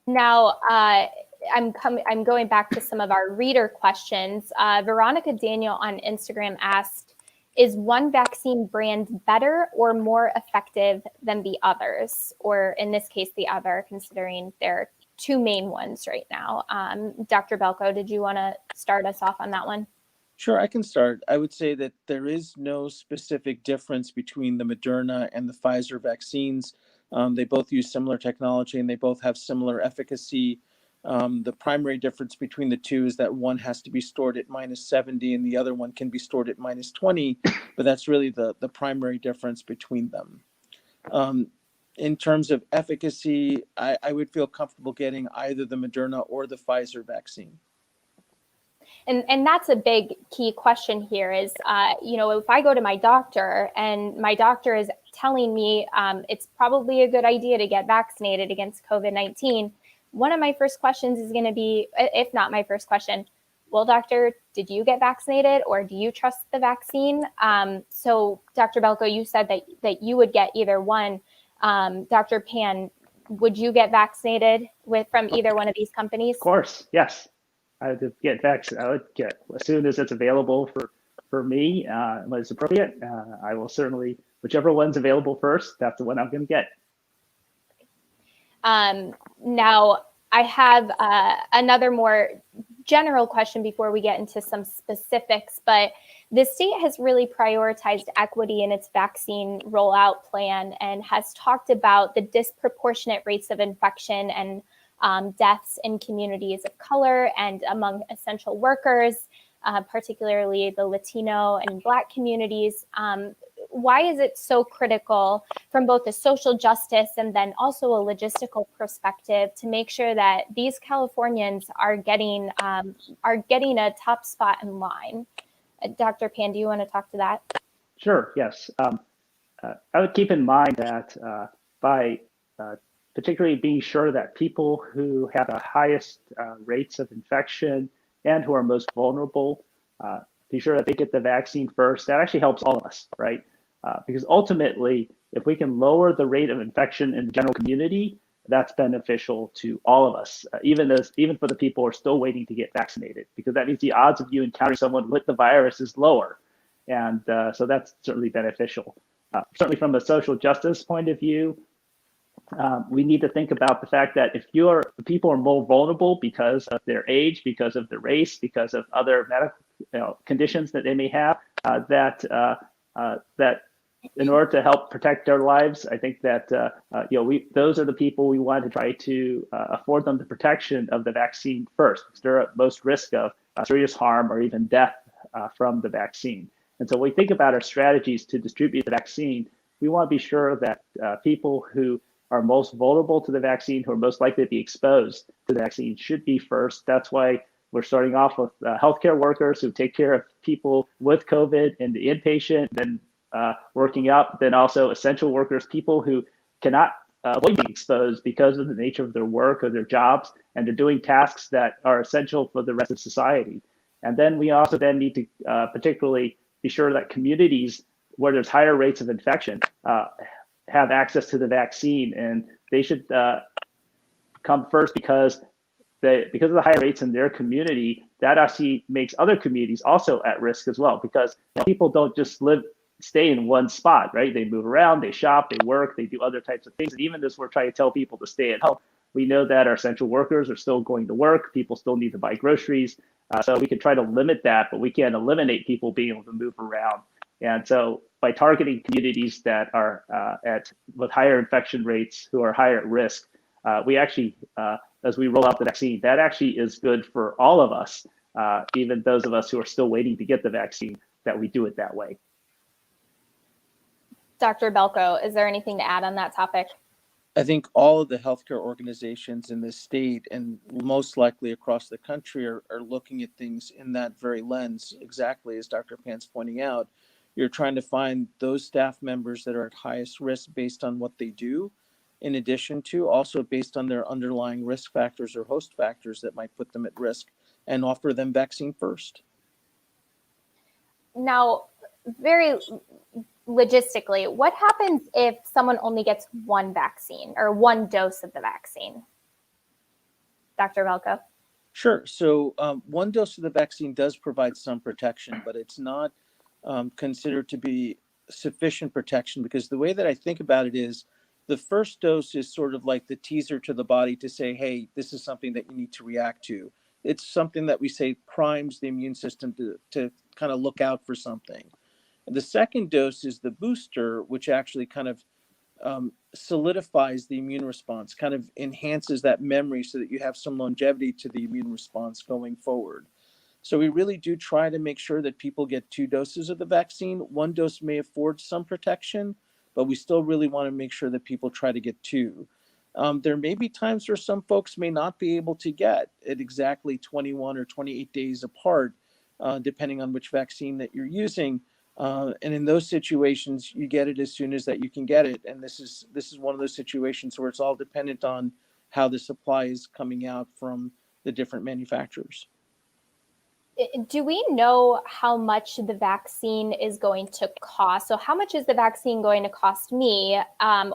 Now, I'm going back to some of our reader questions. Veronica Daniel on Instagram asked, is one vaccine brand better or more effective than the others? Or in this case, the other, considering there are two main ones right now. Dr. Balco, did you want to start us off on that one? Sure, I can start. I would say that there is no specific difference between the Moderna and the Pfizer vaccines. They both use similar technology and they both have similar efficacy. The primary difference between the two is that one has to be stored at -70 and the other one can be stored at -20, but that's really the primary difference between them. In terms of efficacy, I would feel comfortable getting either the Moderna or the Pfizer vaccine. And that's a big key question here is, if I go to my doctor and my doctor is telling me it's probably a good idea to get vaccinated against COVID-19, one of my first questions is going to be, if not my first question, well, doctor, did you get vaccinated or do you trust the vaccine? So Dr. Balco, you said that you would get either one. Dr. Pan, would you get vaccinated from either one of these companies? Of course, yes. I would get vaccinated. I would get as soon as it's available for me, when it's appropriate. I will certainly, whichever one's available first, that's the one I'm going to get. Now, I have another more general question before we get into some specifics, but the state has really prioritized equity in its vaccine rollout plan and has talked about the disproportionate rates of infection and deaths in communities of color and among essential workers, particularly the Latino and Black communities. Why is it so critical from both a social justice and then also a logistical perspective to make sure that these Californians are getting a top spot in line? Dr. Pan, do you want to talk to that? Sure, yes. I would keep in mind that by particularly being sure that people who have the highest rates of infection and who are most vulnerable, be sure that they get the vaccine first. That actually helps all of us, right? Because ultimately, if we can lower the rate of infection in the general community, that's beneficial to all of us, even for the people who are still waiting to get vaccinated, because that means the odds of you encountering someone with the virus is lower. And so that's certainly beneficial. Certainly from a social justice point of view, we need to think about the fact that if people are more vulnerable because of their age, because of their race, because of other medical conditions that they may have, that in order to help protect their lives, I think that those are the people we want to try to afford them the protection of the vaccine first, because they're at most risk of serious harm or even death from the vaccine. And so when we think about our strategies to distribute the vaccine, we want to be sure that people who are most vulnerable to the vaccine, who are most likely to be exposed to the vaccine, should be first. That's why we're starting off with healthcare workers who take care of people with COVID and the inpatient, then working up, then also essential workers, people who cannot avoid being exposed because of the nature of their work or their jobs, and they're doing tasks that are essential for the rest of society. And then we also then need to particularly be sure that communities where there's higher rates of infection have access to the vaccine, and they should come first because of the higher rates in their community. That actually makes other communities also at risk as well, because people don't just stay in one spot, right? They move around, they shop, they work, they do other types of things. And even as we're trying to tell people to stay at home, we know that our essential workers are still going to work. People still need to buy groceries. So we can try to limit that, but we can't eliminate people being able to move around. And so by targeting communities that are with higher infection rates, who are higher at risk, we actually, as we roll out the vaccine, that actually is good for all of us, even those of us who are still waiting to get the vaccine, that we do it that way. Dr. Belko, is there anything to add on that topic? I think all of the healthcare organizations in the state and most likely across the country are looking at things in that very lens, exactly as Dr. Pan's pointing out. You're trying to find those staff members that are at highest risk based on what they do, in addition to also based on their underlying risk factors or host factors that might put them at risk, and offer them vaccine first. Now, very logistically, what happens if someone only gets one vaccine or one dose of the vaccine? Dr. Belko? Sure. So one dose of the vaccine does provide some protection, but it's not considered to be sufficient protection, because the way that I think about it is the first dose is sort of like the teaser to the body to say, hey, this is something that you need to react to. It's something that we say primes the immune system to kind of look out for something. The second dose is the booster, which actually kind of solidifies the immune response, kind of enhances that memory so that you have some longevity to the immune response going forward. So we really do try to make sure that people get 2 doses of the vaccine. 1 dose may afford some protection, but we still really want to make sure that people try to get 2. There may be times where some folks may not be able to get it exactly 21 or 28 days apart, depending on which vaccine that you're using. And in those situations, you get it as soon as that you can get it. And this is one of those situations where it's all dependent on how the supply is coming out from the different manufacturers. Do we know how much the vaccine is going to cost? So how much is the vaccine going to cost me,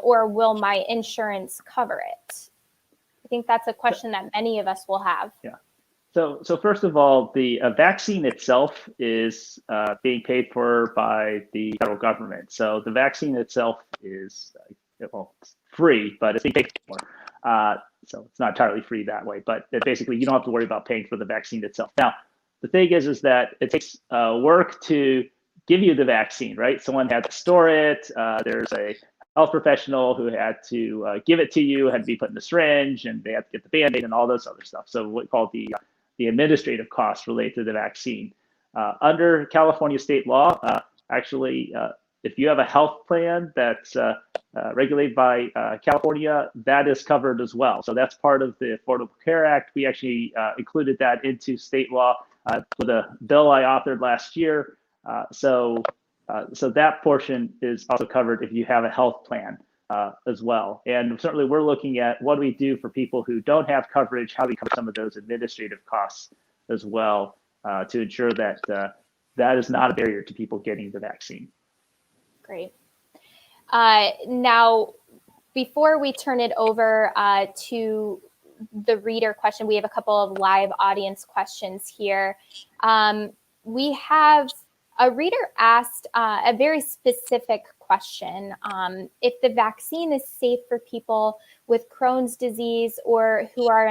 or will my insurance cover it? I think that's a question that many of us will have. Yeah. So first of all, the vaccine itself is being paid for by the federal government. So the vaccine itself is it's free, but it's being paid for. So it's not entirely free that way, but basically you don't have to worry about paying for the vaccine itself. Now, the thing is that it takes work to give you the vaccine, right? Someone had to store it. There's a health professional who had to give it to you, had to be put in the syringe, and they had to get the Band-Aid and all those other stuff. So what we call the administrative costs related to the vaccine. Under California state law, actually, if you have a health plan that's regulated by California, that is covered as well. So that's part of the Affordable Care Act. We actually included that into state law with a bill I authored last year. So that portion is also covered if you have a health plan as well. And certainly we're looking at what do we do for people who don't have coverage, how do we cover some of those administrative costs as well to ensure that that is not a barrier to people getting the vaccine. Great. Now, before we turn it over to the reader question, we have a couple of live audience questions here. We have a reader asked a very specific question. If the vaccine is safe for people with Crohn's disease or who are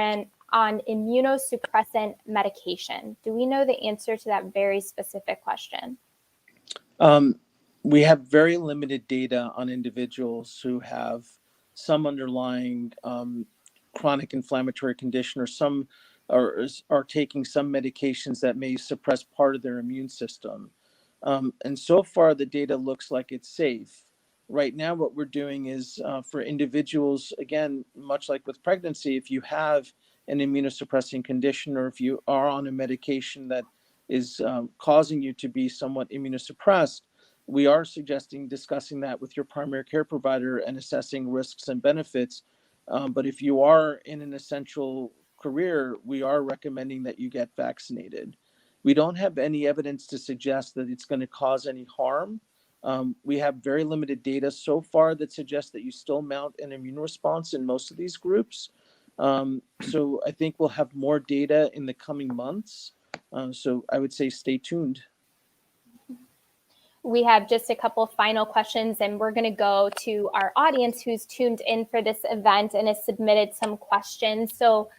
on immunosuppressant medication, do we know the answer to that very specific question? We have very limited data on individuals who have some underlying chronic inflammatory condition, or some are taking some medications that may suppress part of their immune system. And so far, the data looks like it's safe. Right now, what we're doing is for individuals, again, much like with pregnancy, if you have an immunosuppressing condition or if you are on a medication that is causing you to be somewhat immunosuppressed, we are suggesting discussing that with your primary care provider and assessing risks and benefits. But if you are in an essential career, we are recommending that you get vaccinated. We don't have any evidence to suggest that it's going to cause any harm. We have very limited data so far that suggests that you still mount an immune response in most of these groups. So I think we'll have more data in the coming months. So I would say stay tuned. We have just a couple final questions, and we're going to go to our audience who's tuned in for this event and has submitted some questions. So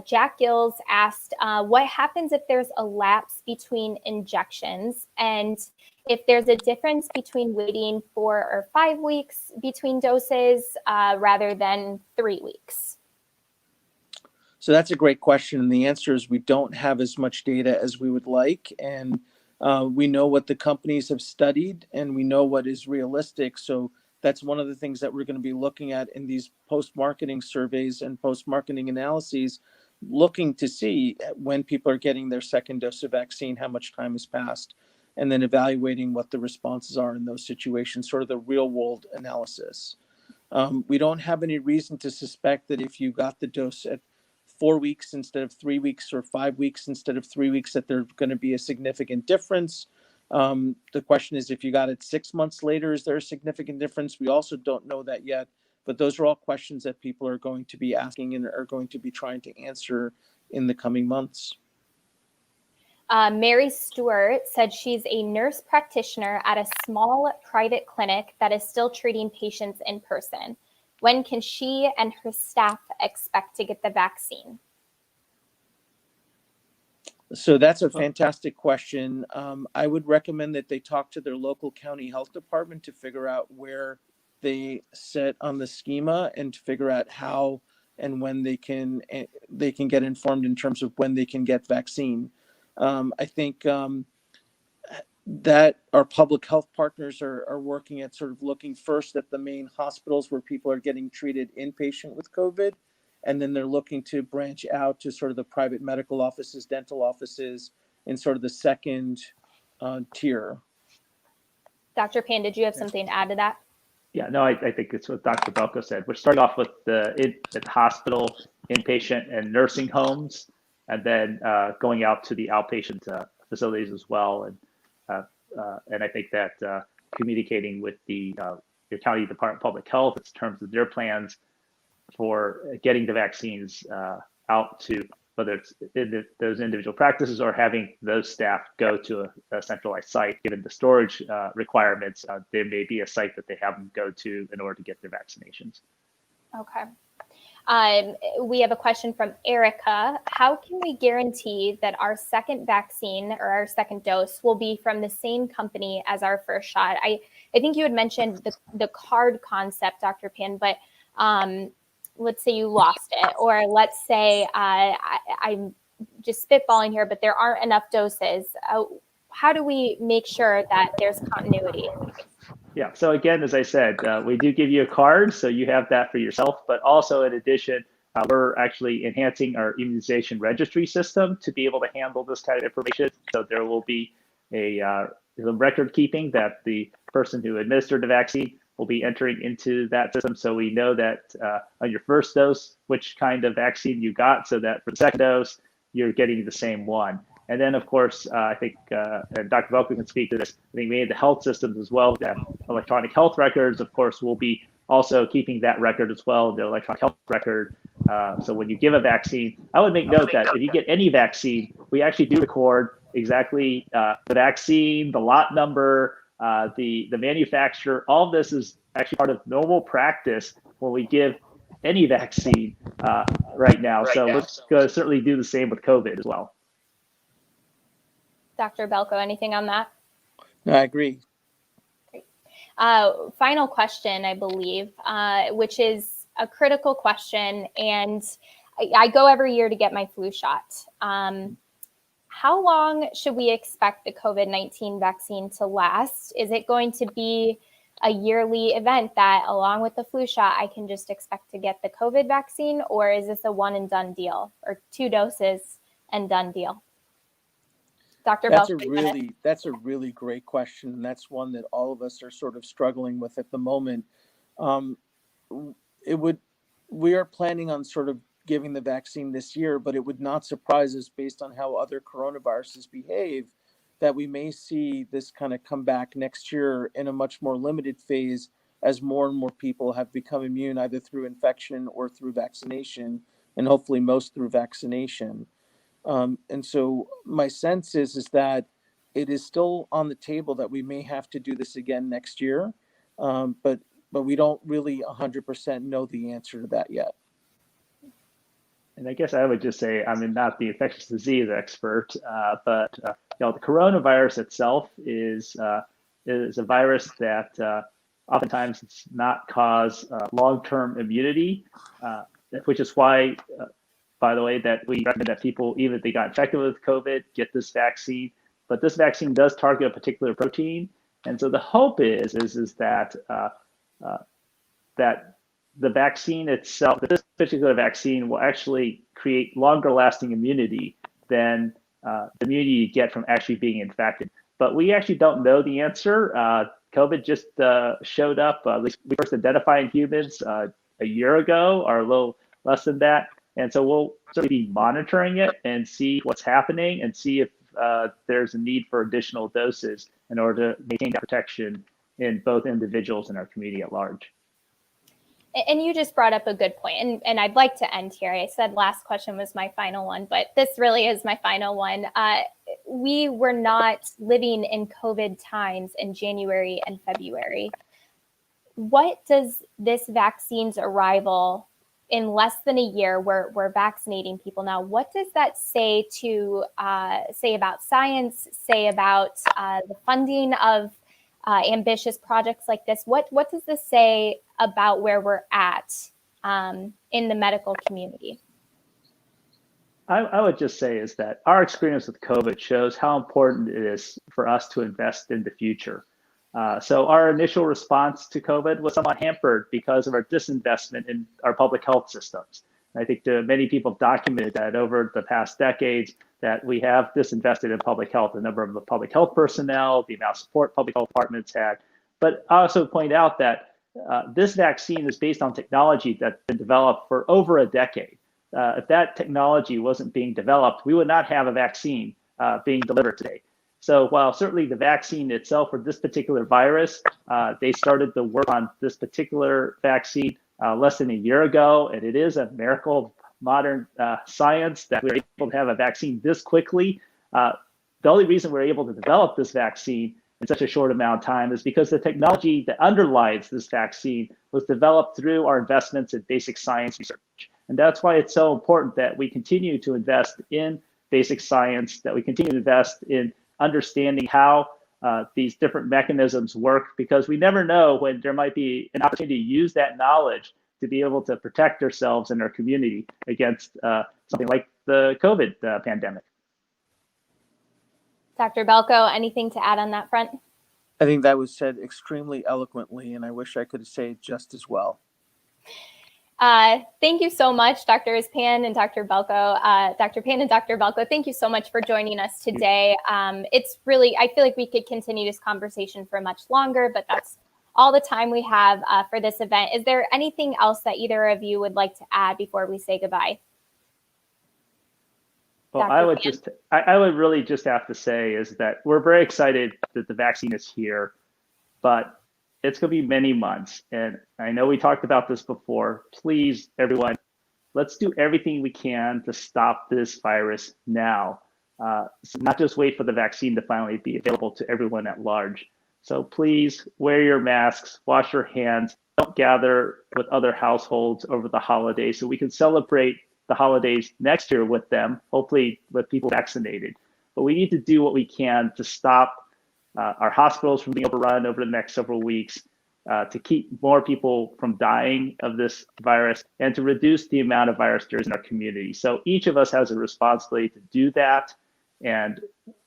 Jack Gills asked, what happens if there's a lapse between injections, and if there's a difference between waiting 4 or 5 weeks between doses rather than 3 weeks? So that's a great question. And the answer is we don't have as much data as we would like. And we know what the companies have studied and we know what is realistic. So that's one of the things that we're going to be looking at in these post-marketing surveys and post-marketing analyses, looking to see when people are getting their second dose of vaccine, how much time has passed, and then evaluating what the responses are in those situations, sort of the real world analysis. We don't have any reason to suspect that if you got the dose at 4 weeks instead of 3 weeks or 5 weeks instead of 3 weeks, that there's going to be a significant difference. The question is, if you got it 6 months later, is there a significant difference? We also don't know that yet, but those are all questions that people are going to be asking and are going to be trying to answer in the coming months. Mary Stewart said she's a nurse practitioner at a small private clinic that is still treating patients in person. When can she and her staff expect to get the vaccine? So that's a fantastic question. I would recommend that they talk to their local county health department to figure out where they sit on the schema and to figure out how and when they can get informed in terms of when they can get vaccine. I think that our public health partners are working at sort of looking first at the main hospitals where people are getting treated inpatient with COVID. And then they're looking to branch out to sort of the private medical offices, dental offices, in sort of the second tier. Dr. Pan, did you have something to add to that? Yeah, no, I think it's what Dr. Belko said. We're starting off with the hospital, inpatient, and nursing homes, and then going out to the outpatient facilities as well. And I think that communicating with your county department of public health in terms of their plans for getting the vaccines out to whether it's in those individual practices or having those staff go to a centralized site, given the storage requirements, there may be a site that they have them go to in order to get their vaccinations. Okay. We have a question from Erica. How can we guarantee that our second vaccine or our second dose will be from the same company as our first shot? I think you had mentioned the card concept, Dr. Pan, but let's say you lost it, or let's say I'm just spitballing here, but there aren't enough doses. How do we make sure that there's continuity? Yeah, so again, as I said, we do give you a card, so you have that for yourself, but also in addition, we're actually enhancing our immunization registry system to be able to handle this kind of information. So there will be a record keeping that the person who administered the vaccine will be entering into that system. So we know that on your first dose, which kind of vaccine you got, so that for the second dose, you're getting the same one. And then, of course, I think, and Dr. Belko can speak to this, I think many of the health systems as well, that electronic health records, of course, will be also keeping that record as well, the electronic health record. So when you give a vaccine, I would make note that if you get any vaccine, we actually do record exactly the vaccine, the lot number, the manufacturer. All of this is actually part of normal practice when we give any vaccine right now. So let's certainly do the same with COVID as well. Dr. Belko, anything on that? No, I agree. Great. Final question, I believe, which is a critical question. And I go every year to get my flu shot. how long should we expect the COVID-19 vaccine to last? Is it going to be a yearly event that, along with the flu shot, I can just expect to get the COVID vaccine, or is this a one and done deal, or 2 doses and done deal? Dr. That's Belk, that's a really great question, and that's one that all of us are sort of struggling with at the moment. Um, it would We are planning on sort of giving the vaccine this year, but it would not surprise us, based on how other coronaviruses behave, that we may see this kind of come back next year in a much more limited phase, as more and more people have become immune, either through infection or through vaccination, and hopefully most through vaccination. And so my sense is that it is still on the table that we may have to do this again next year, but we don't really 100% know the answer to that yet. And I guess I would just say, I'm not the infectious disease expert, but the coronavirus itself is a virus that oftentimes does not cause long-term immunity, which is why, by the way, that we recommend that people, even if they got infected with COVID, get this vaccine. But this vaccine does target a particular protein, and so the hope is that that the vaccine itself, that this particular vaccine will actually create longer lasting immunity than the immunity you get from actually being infected. But we actually don't know the answer. COVID just showed up, at least we first identified in humans a year ago, or a little less than that. And so we'll certainly be monitoring it and see what's happening, and see if there's a need for additional doses in order to maintain that protection in both individuals and our community at large. And you just brought up a good point, and I'd like to end here. I said last question was my final one, but this really is my final one. We were not living in COVID times in January and February. What does this vaccine's arrival in less than a year, we're vaccinating people now, what does that say about science, say about the funding of ambitious projects like this? What does this say about where we're at in the medical community? I would just say is that our experience with COVID shows how important it is for us to invest in the future. So our initial response to COVID was somewhat hampered because of our disinvestment in our public health systems. And I think many people have documented that over the past decades that we have disinvested in public health, the number of the public health personnel, the amount of support public health departments had. But I also point out that this vaccine is based on technology that's been developed for over a decade. If that technology wasn't being developed, we would not have a vaccine being delivered today. So while certainly the vaccine itself for this particular virus, they started the work on this particular vaccine less than a year ago, and it is a miracle of modern science that we were able to have a vaccine this quickly. The only reason we're able to develop this vaccine in such a short amount of time is because the technology that underlies this vaccine was developed through our investments in basic science research. And that's why it's so important that we continue to invest in basic science, that we continue to invest in understanding how these different mechanisms work, because we never know when there might be an opportunity to use that knowledge to be able to protect ourselves and our community against something like the COVID pandemic. Dr. Belko, anything to add on that front? I think that was said extremely eloquently, and I wish I could say it just as well. Thank you so much, Drs. Pan and Dr. Belko. Dr. Pan and Dr. Belko, thank you so much for joining us today. It's really, I feel like we could continue this conversation for much longer, but that's all the time we have for this event. Is there anything else that either of you would like to add before we say goodbye? Well, I would really just have to say is that we're very excited that the vaccine is here, but it's going to be many months. And I know we talked about this before. Please, everyone, let's do everything we can to stop this virus now. So not just wait for the vaccine to finally be available to everyone at large. So please wear your masks, wash your hands, don't gather with other households over the holidays so we can celebrate the holidays next year with them, hopefully with people vaccinated. But we need to do what we can to stop our hospitals from being overrun over the next several weeks, to keep more people from dying of this virus, and to reduce the amount of virus there is in our community. So each of us has a responsibility to do that. And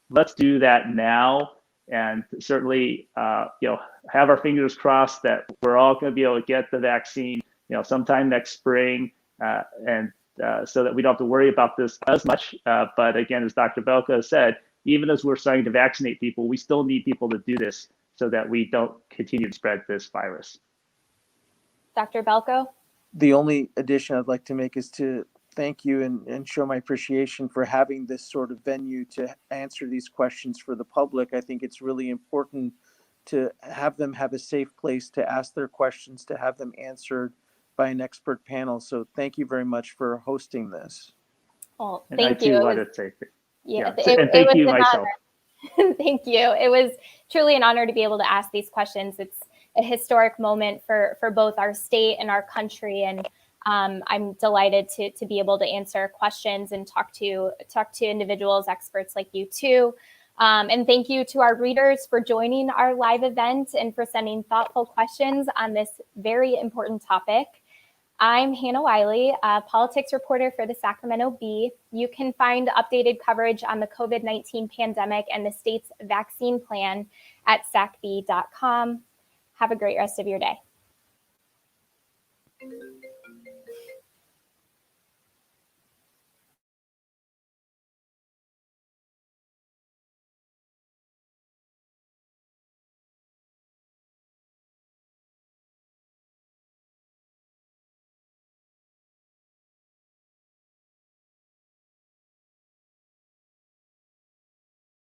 let's do that now. And certainly, have our fingers crossed that we're all going to be able to get the vaccine, sometime next spring, so that we don't have to worry about this as much. But again, as Dr. Belka said, even as we're starting to vaccinate people, we still need people to do this so that we don't continue to spread this virus. Dr. Belko? The only addition I'd like to make is to thank you and show my appreciation for having this sort of venue to answer these questions for the public. I think it's really important to have them have a safe place to ask their questions, to have them answered by an expert panel. So thank you very much for hosting this. Well, And thank I you. too wanted to say, Yeah, and thank you myself. Thank you. It was truly an honor to be able to ask these questions. It's a historic moment for both our state and our country. And I'm delighted to be able to answer questions and talk to individuals, experts like you too. And thank you to our readers for joining our live event and for sending thoughtful questions on this very important topic. I'm Hannah Wiley, a politics reporter for the Sacramento Bee. You can find updated coverage on the COVID-19 pandemic and the state's vaccine plan at sacbee.com. Have a great rest of your day.